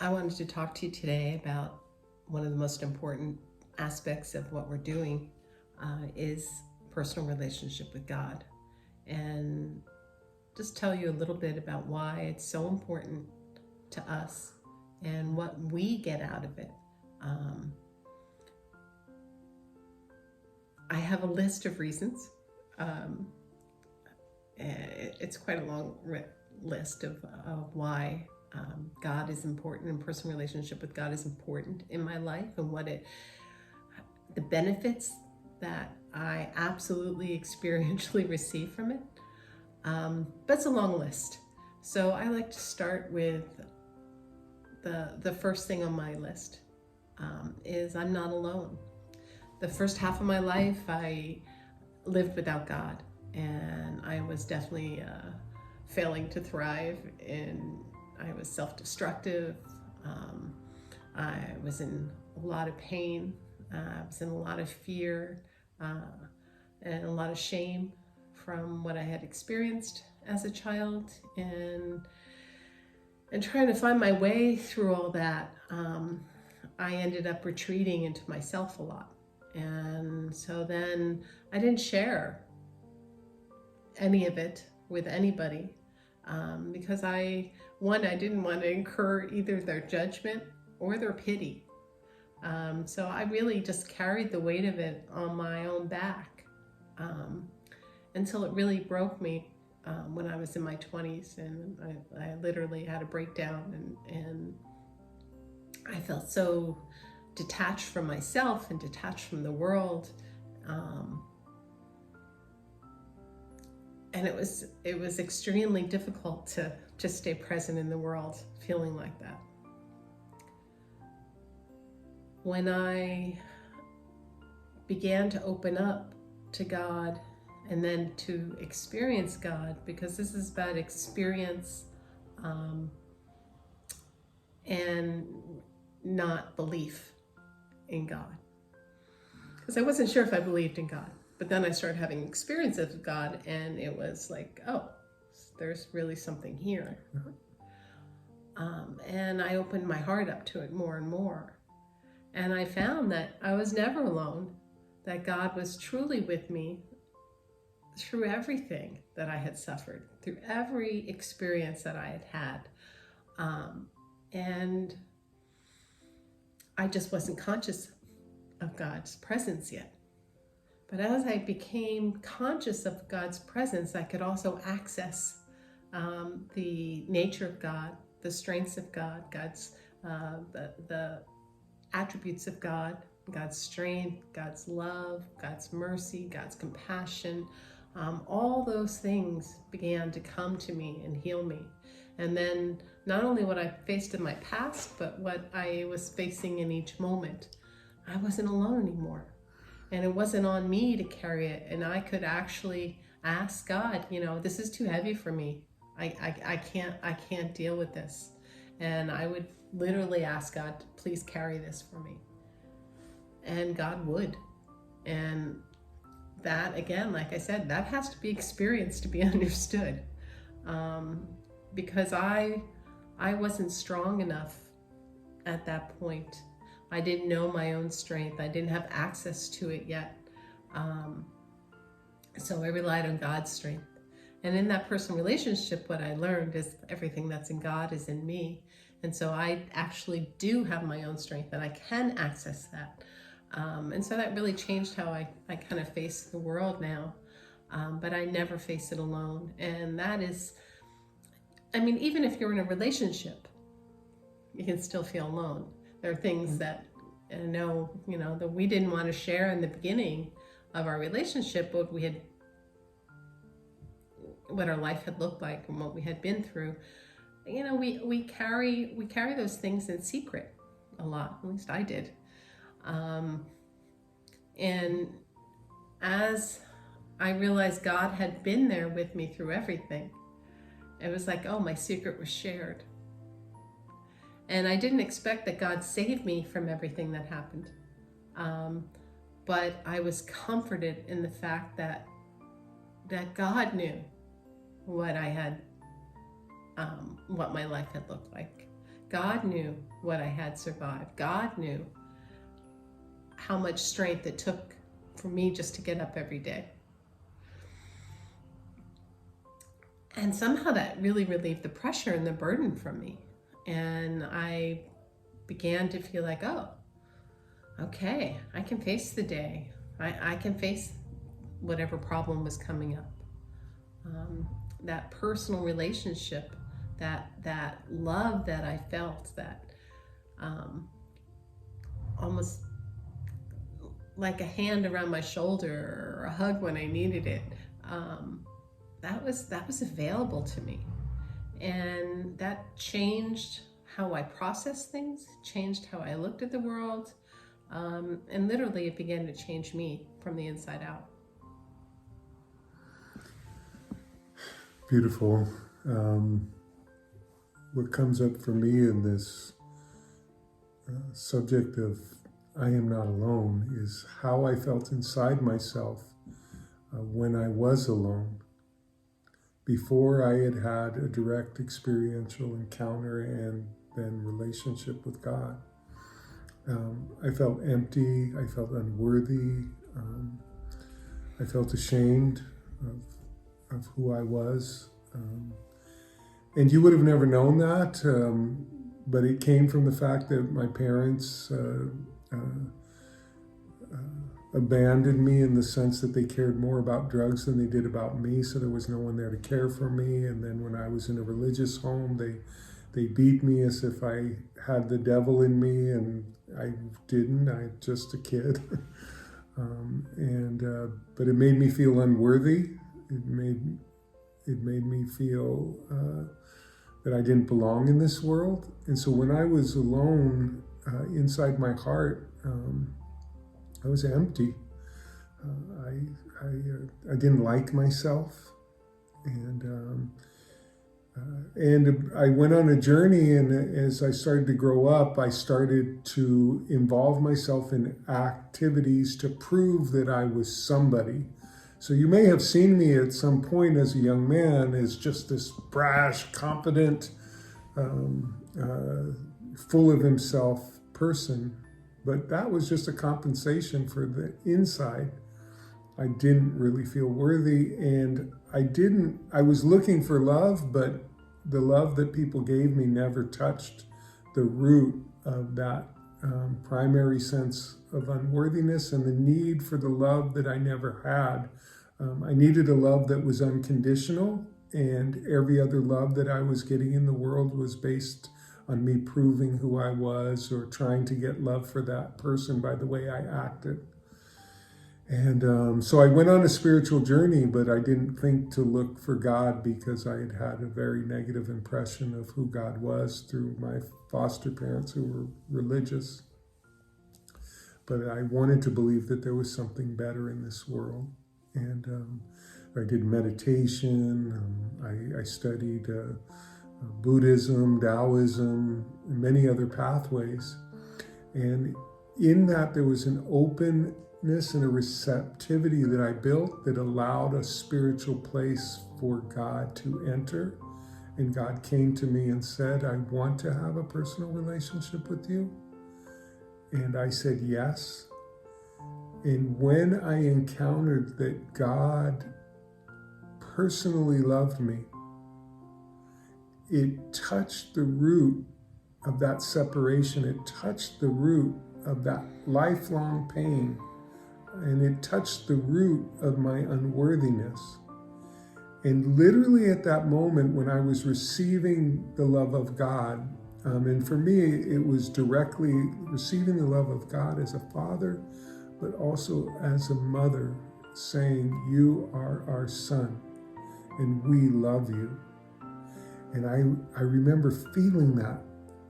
I wanted to talk to you today about one of the most important aspects of what we're doing is personal relationship with God, and just tell you a little bit about why it's so important to us and what we get out of it. Um, I have a list of reasons. Um, it's quite a long list of why God is important and personal relationship with God is important in my life, and the benefits that I absolutely experientially receive from it. But it's a long list. So I like to start with the first thing on my list is I'm not alone. The first half of my life, I lived without God, and I was definitely failing to thrive, and I was self-destructive. I was in a lot of pain. I was in a lot of fear and a lot of shame from what I had experienced as a child, and trying to find my way through all that. I ended up retreating into myself a lot. And so then I didn't share any of it with anybody because I didn't want to incur either their judgment or their pity. So I really just carried the weight of it on my own back until it really broke me when I was in my 20s, and I literally had a breakdown, and I felt so detached from myself and detached from the world, and it was extremely difficult to just stay present in the world feeling like that. When I began to open up to God and then to experience God, because this is about experience and not belief in God. Because I wasn't sure if I believed in God, but then I started having experiences with God, and it was like, oh, there's really something here. And I opened my heart up to it more and more. And I found that I was never alone, that God was truly with me through everything that I had suffered, through every experience that I had had. And I just wasn't conscious of God's presence yet. But as I became conscious of God's presence, I could also access the nature of God, the strengths of God, the attributes of God, God's strength, God's love, God's mercy, God's compassion. All those things began to come to me and heal me. And then not only what I faced in my past, but what I was facing in each moment. I wasn't alone anymore. And it wasn't on me to carry it. And I could actually ask God, this is too heavy for me. I can't deal with this. And I would literally ask God to please carry this for me. And God would. And that, again, like I said, that has to be experienced to be understood. Because I wasn't strong enough at that point. I didn't know my own strength. I didn't have access to it yet. So I relied on God's strength. And in that personal relationship, what I learned is everything that's in God is in me. And so I actually do have my own strength, and I can access that. And so that really changed how I kind of face the world now. But I never face it alone. And that is, even if you're in a relationship, you can still feel alone. There are things that I know, that we didn't want to share in the beginning of our relationship, what our life had looked like and what we had been through. We carry those things in secret a lot. At least I did. And as I realized God had been there with me through everything, it was like, oh, my secret was shared. And I didn't expect that God saved me from everything that happened. But I was comforted in the fact that God knew what my life had looked like. God knew what I had survived. God knew how much strength it took for me just to get up every day. And somehow that really relieved the pressure and the burden from me. And I began to feel like, oh, okay, I can face the day. I can face whatever problem was coming up. That personal relationship, that love that I felt, that almost like a hand around my shoulder or a hug when I needed it, that was available to me. And that changed how I processed things, changed how I looked at the world, and literally it began to change me from the inside out. Beautiful. What comes up for me in this subject of I am not alone is how I felt inside myself when I was alone, before I had had a direct experiential encounter and then relationship with God. I felt empty, I felt unworthy, I felt ashamed of who I was. And you would have never known that, but it came from the fact that my parents abandoned me in the sense that they cared more about drugs than they did about me, so there was no one there to care for me. And then when I was in a religious home, they beat me as if I had the devil in me, and I didn't. I'm just a kid. But it made me feel unworthy. It made me feel that I didn't belong in this world. And so when I was alone inside my heart, I was empty. I didn't like myself, and I went on a journey. And as I started to grow up, I started to involve myself in activities to prove that I was somebody. So you may have seen me at some point as a young man as just this brash, confident, full of himself person. But that was just a compensation for the inside. I didn't really feel worthy, and I was looking for love, but the love that people gave me never touched the root of that primary sense of unworthiness and the need for the love that I never had. I needed a love that was unconditional, and every other love that I was getting in the world was based on me proving who I was or trying to get love for that person by the way I acted. And so I went on a spiritual journey, but I didn't think to look for God because I had had a very negative impression of who God was through my foster parents who were religious. But I wanted to believe that there was something better in this world. And I did meditation, I studied Buddhism, Taoism, and many other pathways. And in that there was an openness and a receptivity that I built that allowed a spiritual place for God to enter. And God came to me and said, I want to have a personal relationship with you. And I said yes. And when I encountered that God personally loved me, it touched the root of that separation. It touched the root of that lifelong pain. And it touched the root of my unworthiness. And literally at that moment when I was receiving the love of God, and for me it was directly receiving the love of God as a father, but also as a mother, saying, you are our son, and we love you. And I remember feeling that,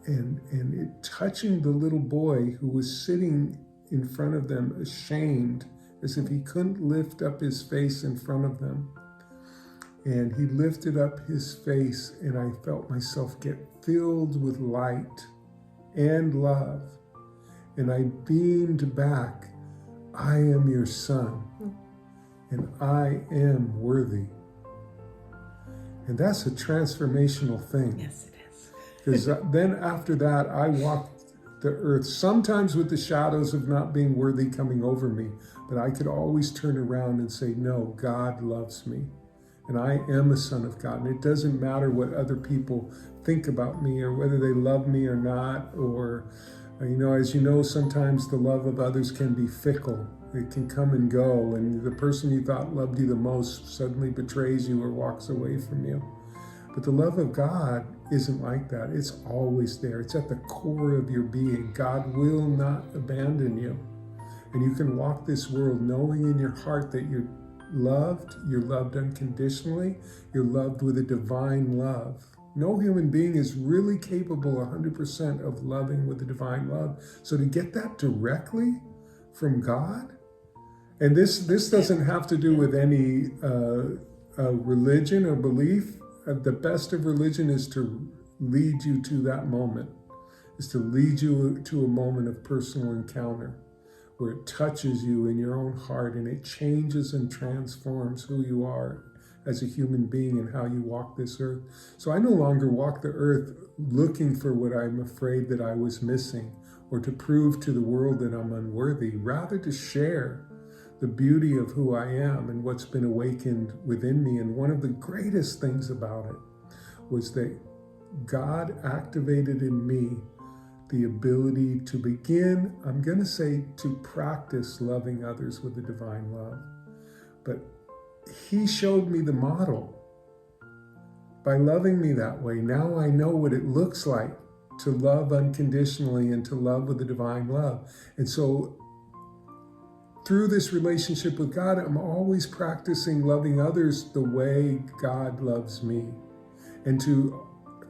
and it touching the little boy who was sitting in front of them, ashamed, as if he couldn't lift up his face in front of them. And he lifted up his face, and I felt myself get filled with light and love. And I beamed back, I am your son, and I am worthy. And that's a transformational thing. Yes, it is. Because then after that, I walked the earth, sometimes with the shadows of not being worthy coming over me, but I could always turn around and say, no, God loves me. And I am a son of God. And it doesn't matter what other people think about me or whether they love me or not. Or, as you know, sometimes the love of others can be fickle. It can come and go. And the person you thought loved you the most suddenly betrays you or walks away from you. But the love of God isn't like that. It's always there. It's at the core of your being. God will not abandon you. And you can walk this world knowing in your heart that you're loved unconditionally, you're loved with a divine love. No human being is really capable 100% of loving with a divine love. So to get that directly from God, and this doesn't have to do with any religion or belief. The best of religion is to lead you to that moment, is to lead you to a moment of personal encounter where it touches you in your own heart and it changes and transforms who you are as a human being and how you walk this earth. So I no longer walk the earth looking for what I'm afraid that I was missing or to prove to the world that I'm unworthy, rather to share the beauty of who I am and what's been awakened within me. And one of the greatest things about it was that God activated in me the ability to begin, I'm going to say, to practice loving others with the divine love. But he showed me the model. By loving me that way, now I know what it looks like to love unconditionally and to love with the divine love. And so through this relationship with God, I'm always practicing loving others the way God loves me. And to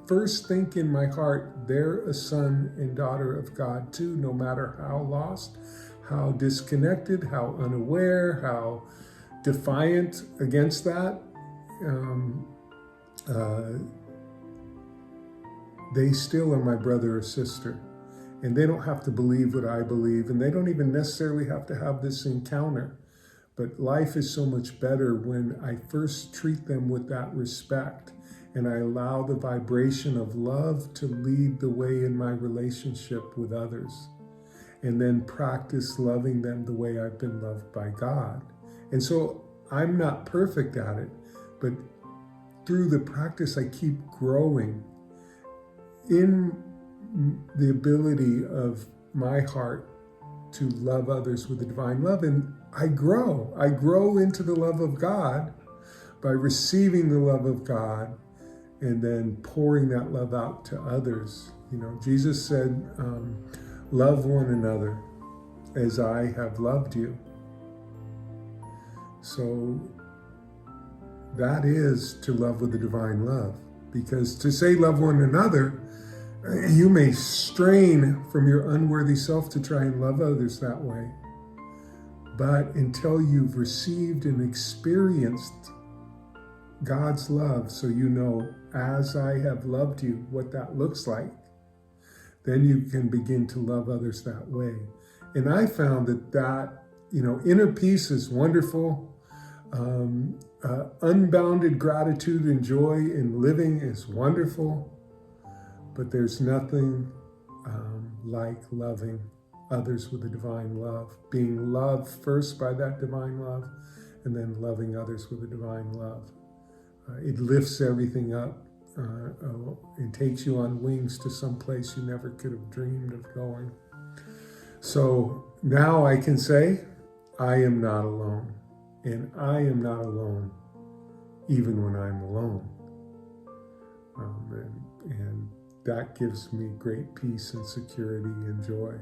first think in my heart, they're a son and daughter of God too, no matter how lost, how disconnected, how unaware, how defiant against that. They still are my brother or sister. And they don't have to believe what I believe, and they don't even necessarily have to have this encounter. But life is so much better when I first treat them with that respect and I allow the vibration of love to lead the way in my relationship with others, and then practice loving them the way I've been loved by God. And so I'm not perfect at it, but through the practice, I keep growing in the ability of my heart to love others with the divine love. And I grow into the love of God by receiving the love of God and then pouring that love out to others. Jesus said, love one another as I have loved you. So that is to love with the divine love. Because to say love one another, you may strain from your unworthy self to try and love others that way. But until you've received and experienced God's love, so you know, as I have loved you, what that looks like, then you can begin to love others that way. And I found that inner peace is wonderful. Unbounded gratitude and joy in living is wonderful. But there's nothing like loving others with a divine love, being loved first by that divine love, and then loving others with a divine love. It lifts everything up. It takes you on wings to some place you never could have dreamed of going. So now I can say, I am not alone. And I am not alone, even when I'm alone. And that gives me great peace and security and joy.